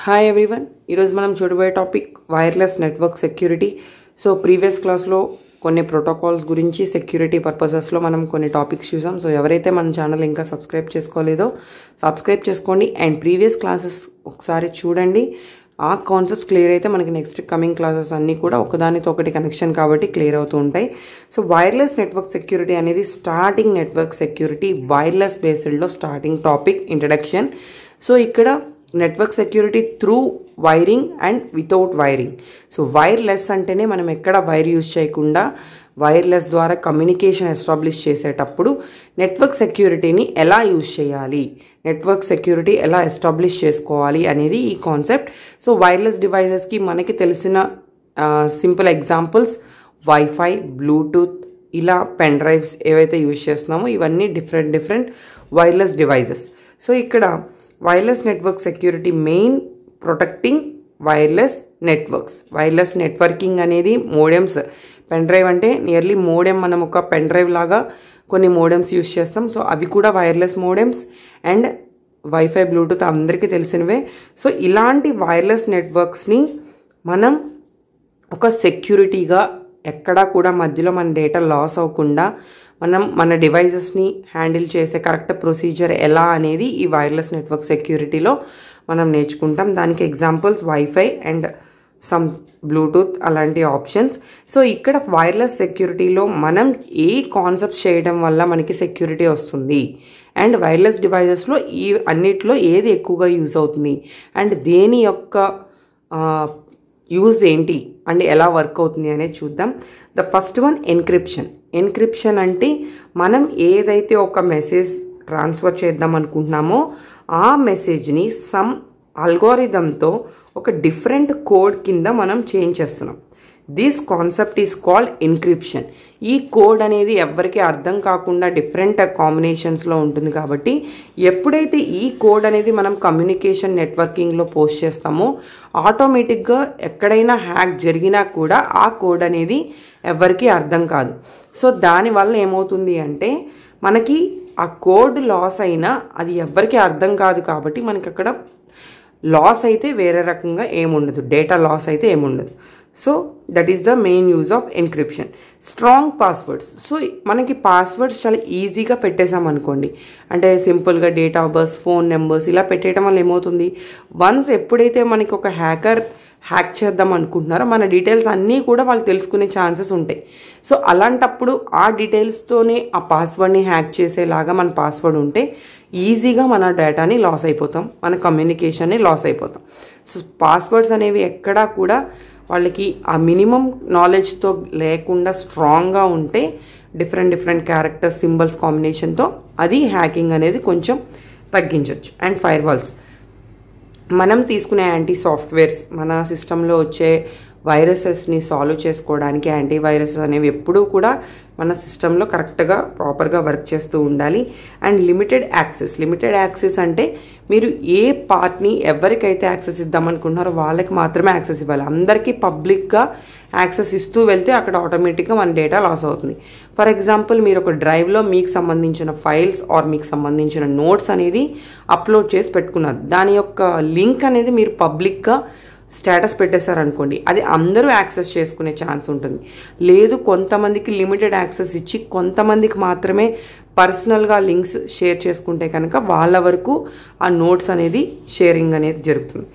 Hi everyone, ఈరోజు మనం చూడబోయే topic wireless network security. So previous క్లాస్లో కొన్ని ప్రోటోకాల్స్ గురించి సెక్యూరిటీ పర్పసెస్లో మనం కొన్ని టాపిక్స్ చూసాం. సో ఎవరైతే మన ఛానల్ ఇంకా సబ్స్క్రైబ్ చేసుకోలేదో సబ్స్క్రైబ్ చేసుకోండి అండ్ ప్రీవియస్ క్లాసెస్ ఒకసారి చూడండి. ఆ కాన్సెప్ట్స్ క్లియర్ అయితే మనకి నెక్స్ట్ కమింగ్ క్లాసెస్ అన్నీ కూడా ఒకదానితో ఒకటి కనెక్షన్ కాబట్టి క్లియర్ అవుతూ ఉంటాయి. సో వైర్లెస్ నెట్వర్క్ సెక్యూరిటీ అనేది స్టార్టింగ్ నెట్వర్క్ సెక్యూరిటీ వైర్లెస్ బేస్డ్లో స్టార్టింగ్ టాపిక్ ఇంట్రడక్షన్. సో ఇక్కడ network security through wiring and without wiring. So wireless అంటేనే మనం ఎక్కడ వైర్ యూజ్ చేయకుండా వైర్లెస్ ద్వారా కమ్యూనికేషన్ ఎస్టాబ్లిష్ చేసేటప్పుడు నెట్వర్క్ సెక్యూరిటీని ఎలా యూజ్ చేయాలి, నెట్వర్క్ సెక్యూరిటీ ఎలా ఎస్టాబ్లిష్ చేసుకోవాలి అనేది ఈ కాన్సెప్ట్. సో వైర్లెస్ డివైజెస్కి మనకి తెలిసిన సింపుల్ ఎగ్జాంపుల్స్ వైఫై, బ్లూటూత్, ఇలా పెన్ డ్రైవ్స్ ఏవైతే యూజ్ చేస్తున్నామో ఇవన్నీ డిఫరెంట్ వైర్లెస్ డివైజెస్. సో ఇక్కడ wireless network security main protecting wireless networks. Wireless networking అనేది మోడెమ్స్, పెన్ డ్రైవ్ అంటే నియర్లీ మోడెమ్, మనం ఒక పెన్ డ్రైవ్ లాగా కొన్ని మోడెమ్స్ యూస్ చేస్తాం. సో అవి కూడా wireless modems. And wifi, Bluetooth అందరికీ తెలిసినవే. సో ఇలాంటి వైర్లెస్ నెట్వర్క్స్ని మనం ఒక సెక్యూరిటీగా ఎక్కడా కూడా మధ్యలో మన డేటా లాస్ అవ్వకుండా మనం మన డివైజెస్ని హ్యాండిల్ చేసే కరెక్ట్ ప్రొసీజర్ ఎలా అనేది ఈ వైర్లెస్ నెట్వర్క్ సెక్యూరిటీలో మనం నేర్చుకుంటాం. దానికి examples wifi and some Bluetooth అలాంటి ఆప్షన్స్. సో ఇక్కడ వైర్లెస్ సెక్యూరిటీలో మనం ఏ కాన్సెప్ట్స్ చేయడం వల్ల మనకి సెక్యూరిటీ వస్తుంది అండ్ వైర్లెస్ డివైజెస్లో ఈ అన్నిట్లో ఏది ఎక్కువగా యూజ్ అవుతుంది అండ్ దేని యొక్క యూజ్ ఏంటి అండ్ ఎలా వర్క్ అవుతుంది అనేది చూద్దాం. The first one encryption. Encryption అంటే మనం ఏదైతే ఒక మెసేజ్ ట్రాన్స్ఫర్ చేద్దాం అనుకుంటున్నామో ఆ మెసేజ్ని సమ్ అల్గోరిథంతో ఒక డిఫరెంట్ కోడ్ కింద మనం చేంజ్ చేస్తున్నాం. This concept is called encryption. ఈ కోడ్ అనేది ఎవరికి అర్థం కాకుండా డిఫరెంట్ కాంబినేషన్స్లో ఉంటుంది కాబట్టి ఎప్పుడైతే ఈ కోడ్ అనేది మనం కమ్యూనికేషన్ నెట్వర్కింగ్లో పోస్ట్ చేస్తామో ఆటోమేటిక్గా ఎక్కడైనా హ్యాక్ జరిగినా కూడా ఆ కోడ్ అనేది ఎవరికి అర్థం కాదు. సో దానివల్ల ఏమవుతుంది అంటే మనకి ఆ కోడ్ లాస్ అయినా అది ఎవరికి అర్థం కాదు కాబట్టి మనకి అక్కడ లాస్ అయితే వేరే రకంగా ఏముండదు, డేటా లాస్ అయితే ఏముండదు. So that is the main use of encryption. Strong passwords. So మనకి పాస్వర్డ్స్ చాలా ఈజీగా పెట్టేసాం అనుకోండి, అంటే సింపుల్గా date of birth, phone numbers ఇలా పెట్టేయడం వల్ల ఏమవుతుంది, వన్స్ ఎప్పుడైతే మనకి ఒక హ్యాకర్ హ్యాక్ చేద్దాం అనుకుంటున్నారో మన డీటెయిల్స్ అన్నీ కూడా వాళ్ళు తెలుసుకునే ఛాన్సెస్ ఉంటాయి. సో అలాంటప్పుడు ఆ డీటెయిల్స్తోనే ఆ పాస్వర్డ్ని హ్యాక్ చేసేలాగా మన పాస్వర్డ్ ఉంటే ఈజీగా మన డేటాని లాస్ అయిపోతాం, మన కమ్యూనికేషన్ని లాస్ అయిపోతాం. సో పాస్వర్డ్స్ అనేవి ఎక్కడా కూడా వాళ్ళకి ఆ మినిమం నాలెడ్జ్తో లేకుండా స్ట్రాంగ్గా ఉంటే డిఫరెంట్ క్యారెక్టర్స్, సింబల్స్ కాంబినేషన్తో అది హ్యాకింగ్ అనేది కొంచెం తగ్గించవచ్చు. And firewalls. మనం తీసుకునే యాంటీ సాఫ్ట్వేర్స్, మన సిస్టంలో వచ్చే వైరసెస్ని సాల్వ్ చేసుకోవడానికి యాంటీ వైరసెస్ అనేవి ఎప్పుడూ కూడా మన సిస్టంలో కరెక్ట్గా ప్రాపర్గా వర్క్ చేస్తూ ఉండాలి. అండ్ లిమిటెడ్ యాక్సెస్ అంటే మీరు ఏ పార్ట్ని ఎవరికైతే యాక్సెస్ ఇద్దామనుకుంటున్నారో వాళ్ళకి మాత్రమే యాక్సెస్ ఇవ్వాలి. అందరికీ పబ్లిక్గా యాక్సెస్ ఇస్తూ వెళ్తే అక్కడ ఆటోమేటిక్గా మన డేటా లాస్ అవుతుంది. ఫర్ ఎగ్జాంపుల్, మీరు ఒక డ్రైవ్లో మీకు సంబంధించిన ఫైల్స్ ఆర్ మీకు సంబంధించిన నోట్స్ అనేది అప్లోడ్ చేసి పెట్టుకున్నారు, దాని యొక్క లింక్ అనేది మీరు పబ్లిక్గా స్టేటస్ పెట్టేశారనుకోండి, అది అందరూ యాక్సెస్ చేసుకునే ఛాన్స్ ఉంటుంది. లేదు, కొంతమందికి లిమిటెడ్ యాక్సెస్ ఇచ్చి కొంతమందికి మాత్రమే పర్సనల్గా లింక్స్ షేర్ చేసుకుంటే కనుక వాళ్ళ వరకు ఆ నోట్స్ అనేది షేరింగ్ అనేది జరుగుతుంది.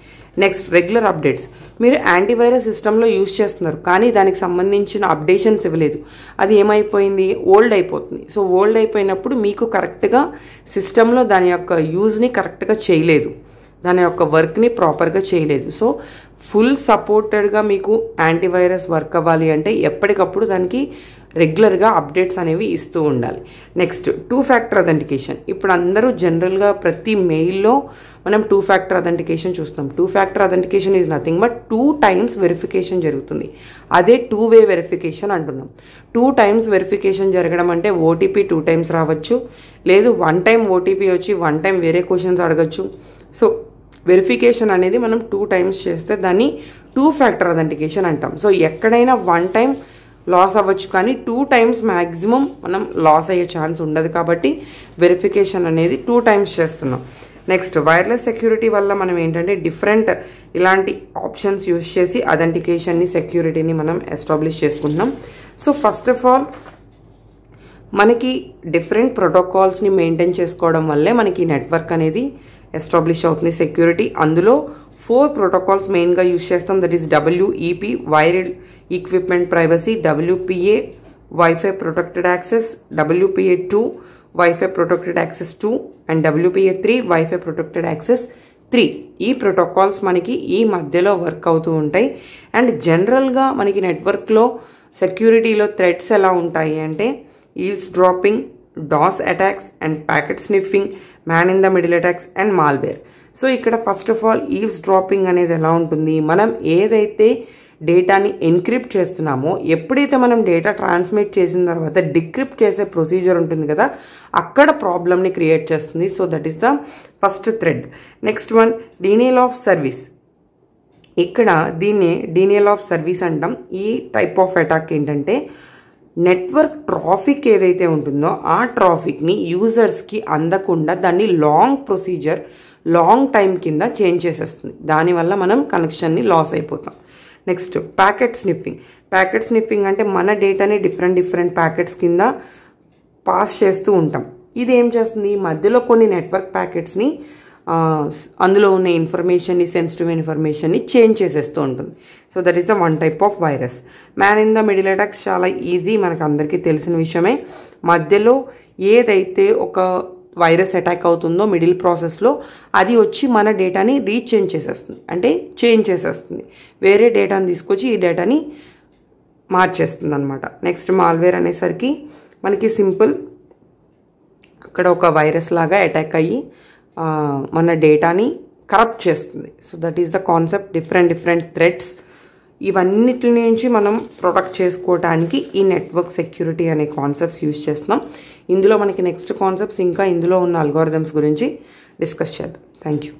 Next, regular updates. మీరు యాంటీవైరస్ సిస్టంలో యూజ్ చేస్తున్నారు కానీ దానికి సంబంధించిన అప్డేషన్స్ ఇవ్వలేదు, అది ఏమైపోయింది, ఓల్డ్ అయిపోతుంది. సో ఓల్డ్ అయిపోయినప్పుడు మీకు కరెక్ట్గా సిస్టంలో దాని యొక్క యూజ్ని కరెక్ట్గా చేయలేదు, దాని యొక్క వర్క్ని ప్రాపర్గా చేయలేదు. సో ఫుల్ సపోర్టెడ్గా మీకు యాంటీవైరస్ వర్క్ అవ్వాలి అంటే ఎప్పటికప్పుడు దానికి రెగ్యులర్గా అప్డేట్స్ అనేవి ఇస్తూ ఉండాలి. Next, 2 factor authentication. ఇప్పుడు అందరూ జనరల్గా ప్రతి మెయిల్లో మనం 2 ఫ్యాక్టర్ అథెంటికేషన్ చూస్తాం. 2 factor authentication is nothing but 2 times verification జరుగుతుంది. అదే 2-way వెరిఫికేషన్ అంటున్నాం. 2 times వెరిఫికేషన్ జరగడం అంటే ఓటీపీ 2 times రావచ్చు, లేదు 1 time ఓటీపీ వచ్చి 1 time వేరే క్వశ్చన్స్ అడగచ్చు. సో వెరిఫికేషన్ అనేది మనం 2 times చేస్తే దాన్ని 2 ఫ్యాక్టర్ అథెంటికేషన్ అంటాం. సో ఎక్కడైనా 1 time లాస్ అవ్వచ్చు కానీ 2 times మ్యాక్సిమం మనం లాస్ అయ్యే ఛాన్స్ ఉండదు కాబట్టి వెరిఫికేషన్ అనేది 2 times చేస్తున్నాం. నెక్స్ట్ వైర్లెస్ సెక్యూరిటీ వల్ల మనం ఏంటంటే డిఫరెంట్ ఇలాంటి ఆప్షన్స్ యూజ్ చేసి అథెంటికేషన్ని సెక్యూరిటీని మనం ఎస్టాబ్లిష్ చేసుకుంటున్నాం. సో ఫస్ట్ ఆఫ్ ఆల్ మనకి డిఫరెంట్ ప్రోటోకాల్స్ని మెయింటైన్ చేసుకోవడం వల్లే మనకి నెట్వర్క్ అనేది ఎస్టాబ్లిష్ అవుతుంది సెక్యూరిటీ. అందులో 4 ప్రోటోకాల్స్ మెయిన్గా యూజ్ చేస్తాం. That is WEP wired equipment privacy, WPA wifi protected access, WPA2 wifi protected access 2 and WPA3 wifi protected access 3. ఈ ప్రోటోకాల్స్ మనకి ఈ మధ్యలో వర్క్ అవుతూ ఉంటాయి. అండ్ జనరల్గా మనకి నెట్వర్క్లో సెక్యూరిటీలో థ్రెట్స్ ఎలా ఉంటాయి అంటే eavesdropping, DOS attacks and packet sniffing, man in the middle attacks and malware. So ఇక్కడ first of all eavesdropping అనేది ఎలా ఉంటుంది, మనం ఏదైతే డేటాని ఎన్క్రిప్ట్ చేస్తున్నామో ఎప్పుడైతే మనం డేటా ట్రాన్స్మిట్ చేసిన తర్వాత డిక్రిప్ట్ చేసే ప్రొసీజర్ ఉంటుంది కదా, అక్కడ ప్రాబ్లమ్ని క్రియేట్ చేస్తుంది. So that is the first thread. Next one denial of service. ఇక్కడ దీన్ని డీనియల్ ఆఫ్ సర్వీస్ అంటాం. ఈ టైప్ ఆఫ్ అటాక్ ఏంటంటే నెట్వర్క్ ట్రాఫిక్ ఏదైతే ఉంటుందో ఆ ట్రాఫిక్ని యూజర్స్కి అందకుండా దాన్ని లాంగ్ ప్రొసీజర్, లాంగ్ టైం కింద చేంజ్ చేసేస్తుంది. దానివల్ల మనం కనెక్షన్ని లాస్ అయిపోతాం. Next packet sniffing. Packet sniffing అంటే మన డేటాని డిఫరెంట్ ప్యాకెట్స్ కింద పాస్ చేస్తూ ఉంటాం. ఇది ఏం చేస్తుంది, మధ్యలో కొన్ని నెట్వర్క్ ప్యాకెట్స్ని అందులో ఉన్న ఇన్ఫర్మేషన్ని, సెన్సిటివ్ ఇన్ఫర్మేషన్ని చేంజ్ చేసేస్తూ ఉంటుంది. So that is the one type of virus. Man in the middle attacks చాలా ఈజీ, మనకు అందరికీ తెలిసిన విషయమే. మధ్యలో ఏదైతే ఒక వైరస్ అటాక్ అవుతుందో మిడిల్ ప్రాసెస్లో అది వచ్చి మన డేటాని రీచేంజ్ చేసేస్తుంది, అంటే చేంజ్ చేసేస్తుంది, వేరే డేటాని తీసుకొచ్చి ఈ డేటాని మార్చేస్తుంది అనమాట. నెక్స్ట్ మాల్వేర్ అనేసరికి మనకి సింపుల్, అక్కడ ఒక వైరస్ లాగా అటాక్ అయ్యి మన డేటాని కరప్ట్ చేస్తుంది. So that is the concept. Different threads, ఇవన్నిటి నుంచి మనం ప్రొటెక్ట్ చేసుకోవడానికి ఈ నెట్వర్క్ సెక్యూరిటీ అనే కాన్సెప్ట్స్ యూజ్ చేస్తున్నాం. ఇందులో మనకి నెక్స్ట్ కాన్సెప్ట్స్ ఇంకా ఇందులో ఉన్న అల్గోరిథమ్స్ గురించి డిస్కస్ చేద్దాం. Thank you.